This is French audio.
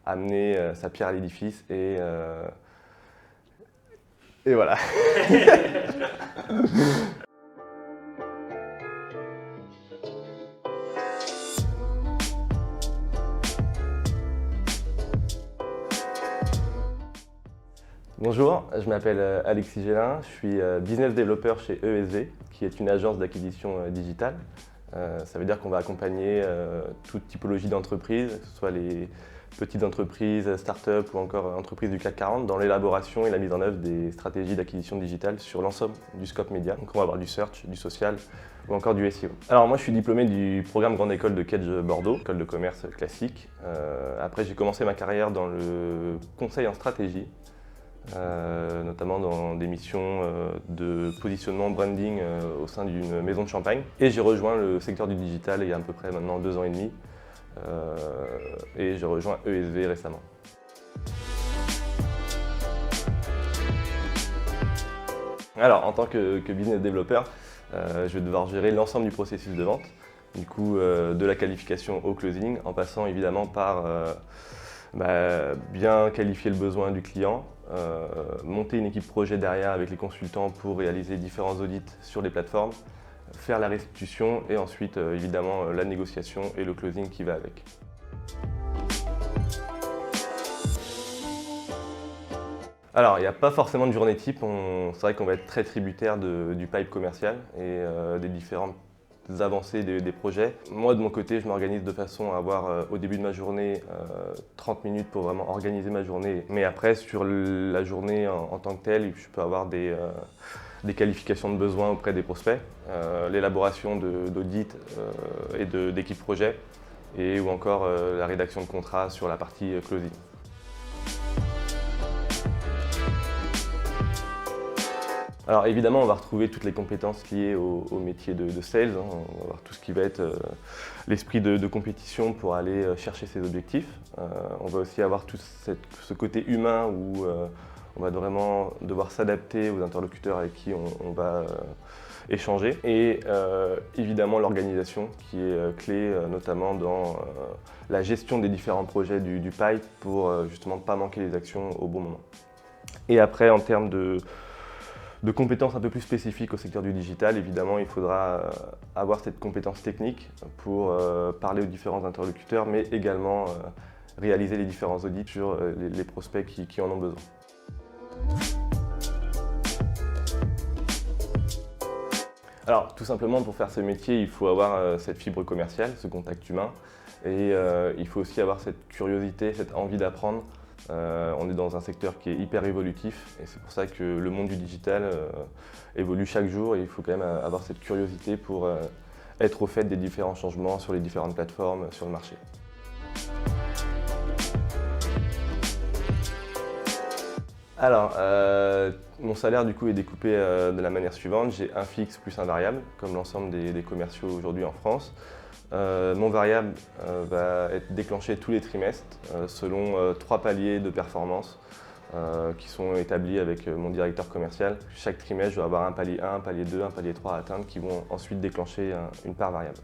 amener sa pierre à l'édifice et voilà. Bonjour, je m'appelle Alexis Gélin, je suis business developer chez ESV, qui est une agence d'acquisition digitale. Ça veut dire qu'on va accompagner toute typologie d'entreprises, que ce soit les petites entreprises, start-up ou encore entreprises du CAC 40, dans l'élaboration et la mise en œuvre des stratégies d'acquisition digitale sur l'ensemble du scope média. Donc on va avoir du search, du social ou encore du SEO. Alors moi je suis diplômé du programme Grande École de Kedge Bordeaux, école de commerce classique. Après j'ai commencé ma carrière dans le conseil en stratégie. Notamment dans des missions de positionnement branding au sein d'une maison de champagne. Et j'ai rejoint le secteur du digital il y a à peu près maintenant 2 ans et demi. Et j'ai rejoint ESV récemment. Alors, en tant que business developer, je vais devoir gérer l'ensemble du processus de vente. Du coup, de la qualification au closing, en passant évidemment par bien qualifier le besoin du client, monter une équipe projet derrière avec les consultants pour réaliser différents audits sur les plateformes, faire la restitution et ensuite évidemment la négociation et le closing qui va avec. Alors, il n'y a pas forcément de journée type, c'est vrai qu'on va être très tributaire du pipe commercial et des différentes avancées des projets. Moi, de mon côté, je m'organise de façon à avoir au début de ma journée 30 minutes pour vraiment organiser ma journée. Mais après, sur la journée en tant que telle, je peux avoir des qualifications de besoins auprès des prospects, l'élaboration d'audits et d'équipes projet, ou encore la rédaction de contrats sur la partie closing. Alors évidemment, on va retrouver toutes les compétences liées au métier de sales. On va voir tout ce qui va être l'esprit de compétition pour aller chercher ses objectifs. On va aussi avoir tout ce côté humain où on va vraiment devoir s'adapter aux interlocuteurs avec qui on va échanger. Et évidemment l'organisation qui est clé, notamment dans la gestion des différents projets du pipe pour justement ne pas manquer les actions au bon moment. Et après, en termes de compétences un peu plus spécifiques au secteur du digital, évidemment, il faudra avoir cette compétence technique pour parler aux différents interlocuteurs, mais également réaliser les différents audits sur les prospects qui en ont besoin. Alors, tout simplement, pour faire ce métier, il faut avoir cette fibre commerciale, ce contact humain, et il faut aussi avoir cette curiosité, cette envie d'apprendre. On est dans un secteur qui est hyper évolutif et c'est pour ça que le monde du digital évolue chaque jour et il faut quand même avoir cette curiosité pour être au fait des différents changements sur les différentes plateformes sur le marché. Alors, mon salaire du coup est découpé de la manière suivante. J'ai un fixe plus un variable, comme l'ensemble des commerciaux aujourd'hui en France. Mon variable va être déclenché tous les trimestres selon 3 paliers de performance qui sont établis avec mon directeur commercial. Chaque trimestre, je vais avoir un palier 1, un palier 2, un palier 3 à atteindre qui vont ensuite déclencher une part variable.